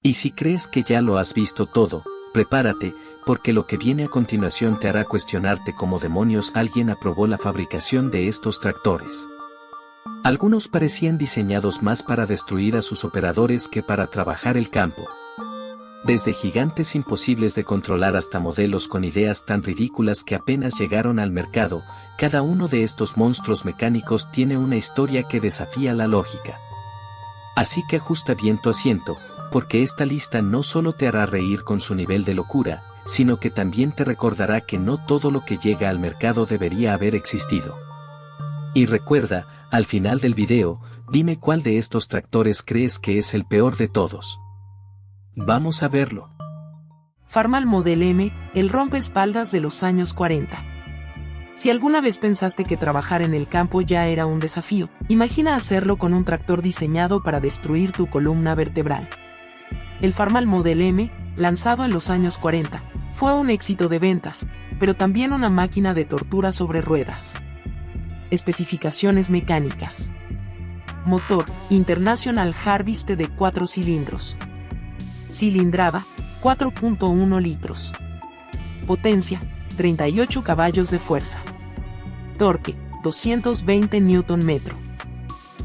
Y si crees que ya lo has visto todo, prepárate, porque lo que viene a continuación te hará cuestionarte cómo demonios alguien aprobó la fabricación de estos tractores. Algunos parecían diseñados más para destruir a sus operadores que para trabajar el campo. Desde gigantes imposibles de controlar hasta modelos con ideas tan ridículas que apenas llegaron al mercado, cada uno de estos monstruos mecánicos tiene una historia que desafía la lógica. Así que ajusta bien tu asiento, porque esta lista no solo te hará reír con su nivel de locura, sino que también te recordará que no todo lo que llega al mercado debería haber existido. Y recuerda, al final del video, dime cuál de estos tractores crees que es el peor de todos. Vamos a verlo. Farmal Model M, el rompeespaldas de los años 40. Si alguna vez pensaste que trabajar en el campo ya era un desafío, imagina hacerlo con un tractor diseñado para destruir tu columna vertebral. El Farmal Model M, lanzado en los años 40, fue un éxito de ventas, pero también una máquina de tortura sobre ruedas. Especificaciones mecánicas. Motor, International Harvest de 4 cilindros. Cilindrada, 4.1 litros. Potencia, 38 caballos de fuerza. Torque, 220 Nm.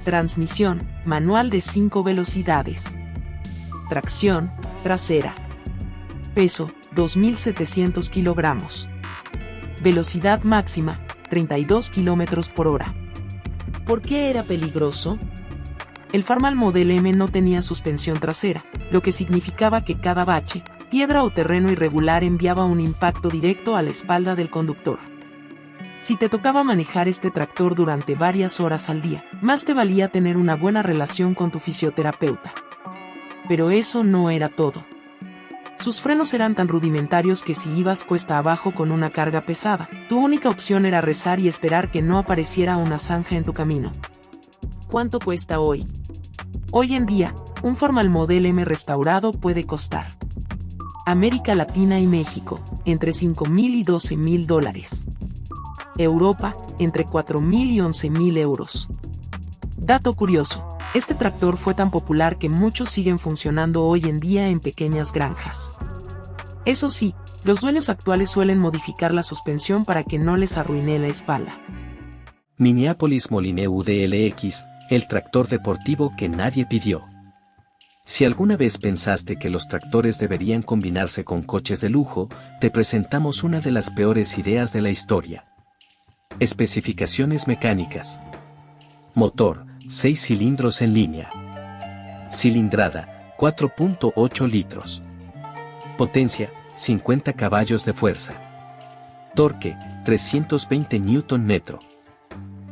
Transmisión, manual de 5 velocidades. Tracción, trasera. Peso, 2.700 kilogramos. Velocidad máxima, 32 km por hora. ¿Por qué era peligroso? El Farmal Model M no tenía suspensión trasera, lo que significaba que cada bache, piedra o terreno irregular enviaba un impacto directo a la espalda del conductor. Si te tocaba manejar este tractor durante varias horas al día, más te valía tener una buena relación con tu fisioterapeuta. Pero eso no era todo. Sus frenos eran tan rudimentarios que si ibas cuesta abajo con una carga pesada, tu única opción era rezar y esperar que no apareciera una zanja en tu camino. ¿Cuánto cuesta hoy? Hoy en día, un Farmal Model M restaurado puede costar. América Latina y México, entre $5,000 y $12,000. Europa, entre $4,000 y $11,000 euros. Dato curioso, este tractor fue tan popular que muchos siguen funcionando hoy en día en pequeñas granjas. Eso sí, los dueños actuales suelen modificar la suspensión para que no les arruine la espalda. Minneapolis Molineux DLX, el tractor deportivo que nadie pidió. Si alguna vez pensaste que los tractores deberían combinarse con coches de lujo, te presentamos una de las peores ideas de la historia. Especificaciones mecánicas. Motor, 6 cilindros en línea. Cilindrada, 4.8 litros. Potencia, 50 caballos de fuerza. Torque, 320 Nm.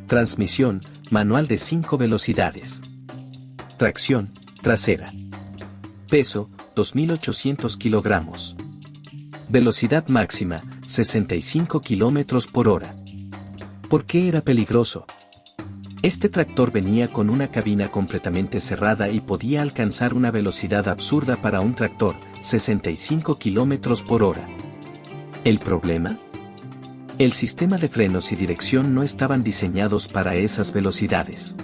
Transmisión, manual de 5 velocidades. Tracción, trasera. Peso, 2.800 kilogramos. Velocidad máxima, 65 kilómetros por hora. ¿Por qué era peligroso? Este tractor venía con una cabina completamente cerrada y podía alcanzar una velocidad absurda para un tractor, 65 kilómetros por hora. ¿El problema? El sistema de frenos y dirección no estaban diseñados para esas velocidades.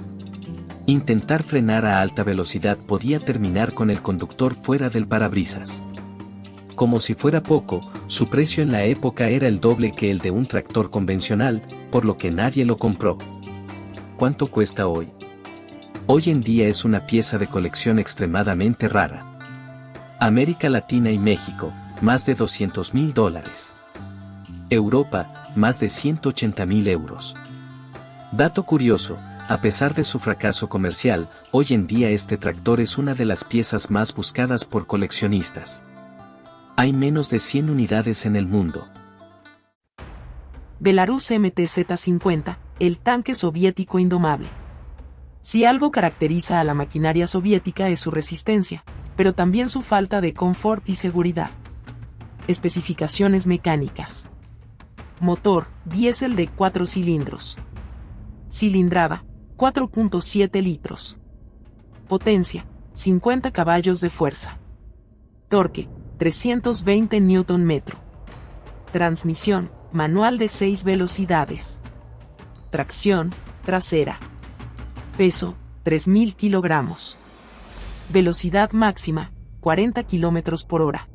Intentar frenar a alta velocidad podía terminar con el conductor fuera del parabrisas. Como si fuera poco, su precio en la época era el doble que el de un tractor convencional, por lo que nadie lo compró. ¿Cuánto cuesta hoy? Hoy en día es una pieza de colección extremadamente rara. América Latina y México, más de $200,000. Europa, más de 180,000 euros. Dato curioso, a pesar de su fracaso comercial, hoy en día este tractor es una de las piezas más buscadas por coleccionistas. Hay menos de 100 unidades en el mundo. Belarus MTZ-50, el tanque soviético indomable. Si algo caracteriza a la maquinaria soviética es su resistencia, pero también su falta de confort y seguridad. Especificaciones mecánicas. Motor, diésel de 4 cilindros. Cilindrada, 4.7 litros. Potencia, 50 caballos de fuerza. Torque, 320 Nm. Transmisión, manual de 6 velocidades. Tracción, trasera. Peso, 3.000 kilogramos. Velocidad máxima, 40 km por hora.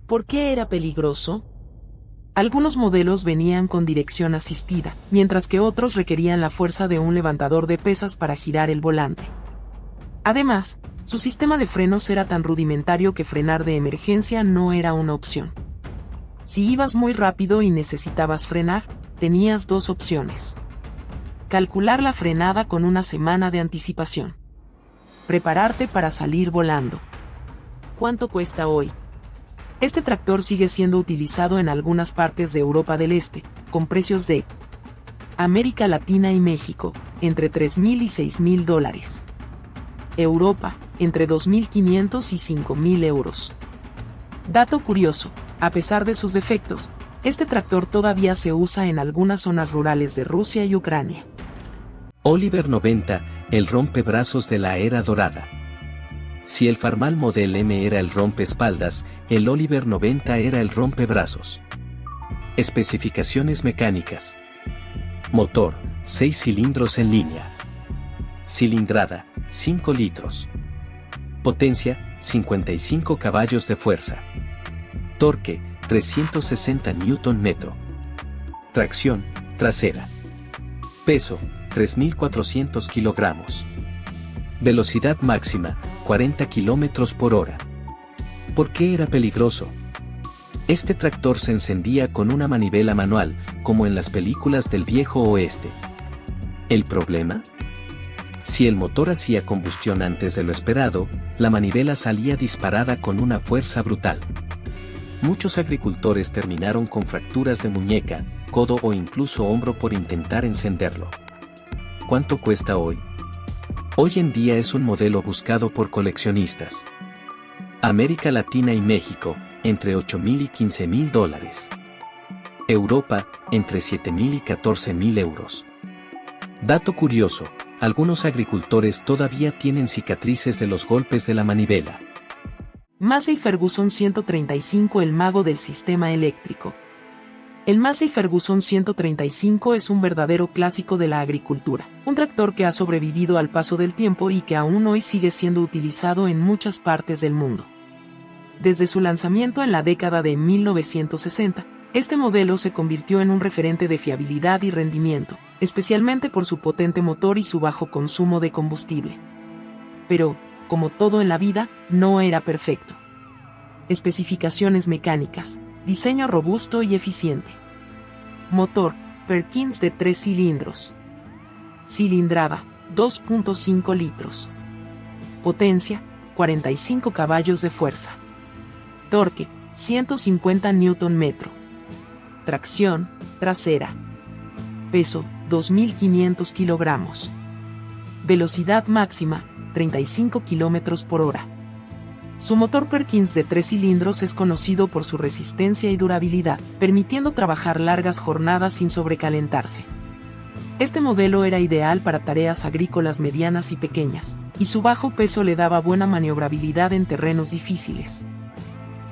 ¿Por qué era peligroso? Algunos modelos venían con dirección asistida, mientras que otros requerían la fuerza de un levantador de pesas para girar el volante. Además, su sistema de frenos era tan rudimentario que frenar de emergencia no era una opción. Si ibas muy rápido y necesitabas frenar, tenías dos opciones. Calcular la frenada con una semana de anticipación. Prepararte para salir volando. ¿Cuánto cuesta hoy? Este tractor sigue siendo utilizado en algunas partes de Europa del Este, con precios de América Latina y México, entre $3,000 y $6,000. Europa, entre 2.500 y 5.000 euros. Dato curioso, a pesar de sus defectos, este tractor todavía se usa en algunas zonas rurales de Rusia y Ucrania. Oliver 90, el rompebrazos de la era dorada. Si el Farmal Model M era el rompeespaldas, el Oliver 90 era el rompebrazos. Especificaciones mecánicas. Motor, 6 cilindros en línea. Cilindrada, 5 litros. Potencia, 55 caballos de fuerza. Torque, 360 Nm. Tracción, trasera. Peso, 3.400 kilogramos. Velocidad máxima, 40 km por hora. ¿Por qué era peligroso? Este tractor se encendía con una manivela manual, como en las películas del viejo oeste. ¿El problema? Si el motor hacía combustión antes de lo esperado, la manivela salía disparada con una fuerza brutal. Muchos agricultores terminaron con fracturas de muñeca, codo o incluso hombro por intentar encenderlo. ¿Cuánto cuesta hoy? Hoy en día es un modelo buscado por coleccionistas. América Latina y México, entre $8,000 y $15,000. Europa, entre $7,000 y $14,000 euros. Dato curioso, algunos agricultores todavía tienen cicatrices de los golpes de la manivela. Massey Ferguson 135, el mago del sistema eléctrico. El Massey Ferguson 135 es un verdadero clásico de la agricultura, un tractor que ha sobrevivido al paso del tiempo y que aún hoy sigue siendo utilizado en muchas partes del mundo. Desde su lanzamiento en la década de 1960, este modelo se convirtió en un referente de fiabilidad y rendimiento, especialmente por su potente motor y su bajo consumo de combustible. Pero, como todo en la vida, no era perfecto. Especificaciones mecánicas. Diseño robusto y eficiente. Motor, Perkins de 3 cilindros. Cilindrada, 2.5 litros. Potencia, 45 caballos de fuerza. Torque, 150 Nm. Tracción, trasera. Peso, 2.500 kilogramos. Velocidad máxima, 35 km por hora. Su motor Perkins de 3 cilindros es conocido por su resistencia y durabilidad, permitiendo trabajar largas jornadas sin sobrecalentarse. Este modelo era ideal para tareas agrícolas medianas y pequeñas, y su bajo peso le daba buena maniobrabilidad en terrenos difíciles.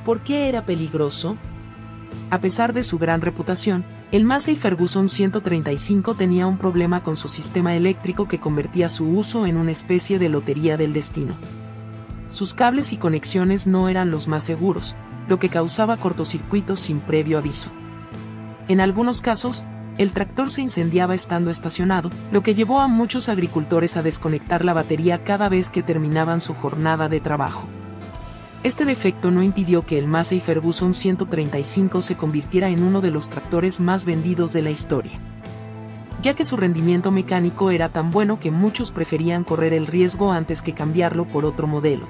¿Por qué era peligroso? A pesar de su gran reputación, el Massey Ferguson 135 tenía un problema con su sistema eléctrico que convertía su uso en una especie de lotería del destino. Sus cables y conexiones no eran los más seguros, lo que causaba cortocircuitos sin previo aviso. En algunos casos, el tractor se incendiaba estando estacionado, lo que llevó a muchos agricultores a desconectar la batería cada vez que terminaban su jornada de trabajo. Este defecto no impidió que el Massey Ferguson 135 se convirtiera en uno de los tractores más vendidos de la historia, ya que su rendimiento mecánico era tan bueno que muchos preferían correr el riesgo antes que cambiarlo por otro modelo.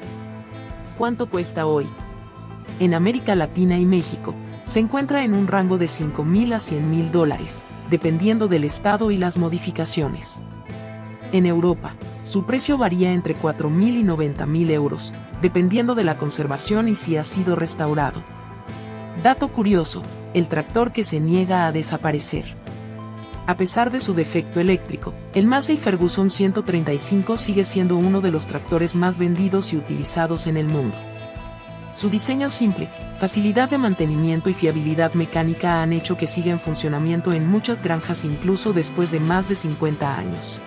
¿Cuánto cuesta hoy? En América Latina y México, se encuentra en un rango de $5,000 a $100,000, dependiendo del estado y las modificaciones. En Europa, su precio varía entre $4,000 y $90,000 euros, dependiendo de la conservación y si ha sido restaurado. Dato curioso, el tractor que se niega a desaparecer. A pesar de su defecto eléctrico, el Massey Ferguson 135 sigue siendo uno de los tractores más vendidos y utilizados en el mundo. Su diseño simple, facilidad de mantenimiento y fiabilidad mecánica han hecho que siga en funcionamiento en muchas granjas incluso después de más de 50 años.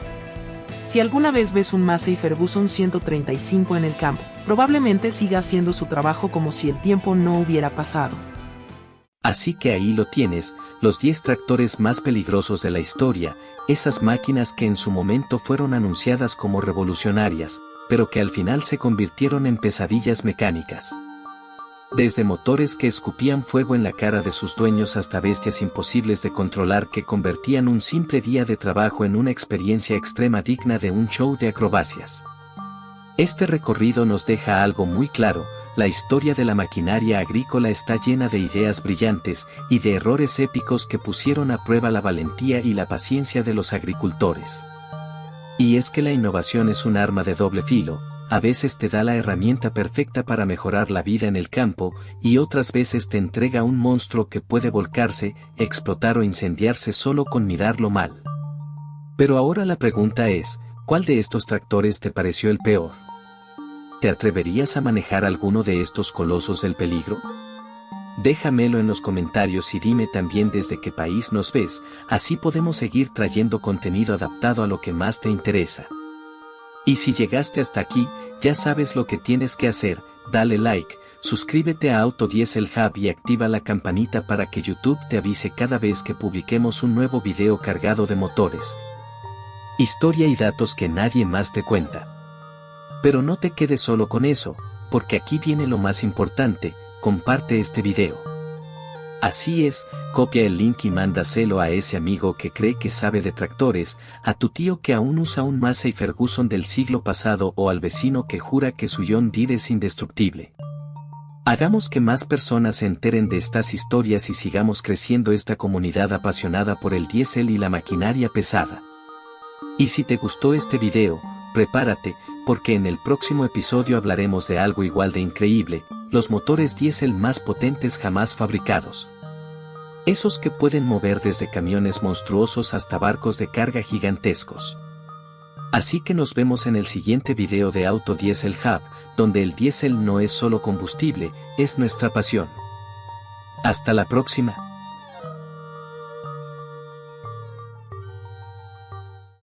Si alguna vez ves un Massey Ferguson 135 en el campo, probablemente siga haciendo su trabajo como si el tiempo no hubiera pasado. Así que ahí lo tienes, los 10 tractores más peligrosos de la historia, esas máquinas que en su momento fueron anunciadas como revolucionarias, pero que al final se convirtieron en pesadillas mecánicas. Desde motores que escupían fuego en la cara de sus dueños hasta bestias imposibles de controlar que convertían un simple día de trabajo en una experiencia extrema digna de un show de acrobacias. Este recorrido nos deja algo muy claro: la historia de la maquinaria agrícola está llena de ideas brillantes y de errores épicos que pusieron a prueba la valentía y la paciencia de los agricultores. Y es que la innovación es un arma de doble filo. A veces te da la herramienta perfecta para mejorar la vida en el campo, y otras veces te entrega un monstruo que puede volcarse, explotar o incendiarse solo con mirarlo mal. Pero ahora la pregunta es, ¿cuál de estos tractores te pareció el peor? ¿Te atreverías a manejar alguno de estos colosos del peligro? Déjamelo en los comentarios y dime también desde qué país nos ves, así podemos seguir trayendo contenido adaptado a lo que más te interesa. Y si llegaste hasta aquí, ya sabes lo que tienes que hacer: dale like, suscríbete a Auto Diesel Hub y activa la campanita para que YouTube te avise cada vez que publiquemos un nuevo video cargado de motores, historia y datos que nadie más te cuenta. Pero no te quedes solo con eso, porque aquí viene lo más importante: comparte este video. Así es, copia el link y mándaselo a ese amigo que cree que sabe de tractores, a tu tío que aún usa un Massey Ferguson del siglo pasado o al vecino que jura que su John Deere es indestructible. Hagamos que más personas se enteren de estas historias y sigamos creciendo esta comunidad apasionada por el diésel y la maquinaria pesada. Y si te gustó este video, prepárate, porque en el próximo episodio hablaremos de algo igual de increíble: los motores diésel más potentes jamás fabricados. Esos que pueden mover desde camiones monstruosos hasta barcos de carga gigantescos. Así que nos vemos en el siguiente video de Auto Diesel Hub, donde el diésel no es solo combustible, es nuestra pasión. Hasta la próxima.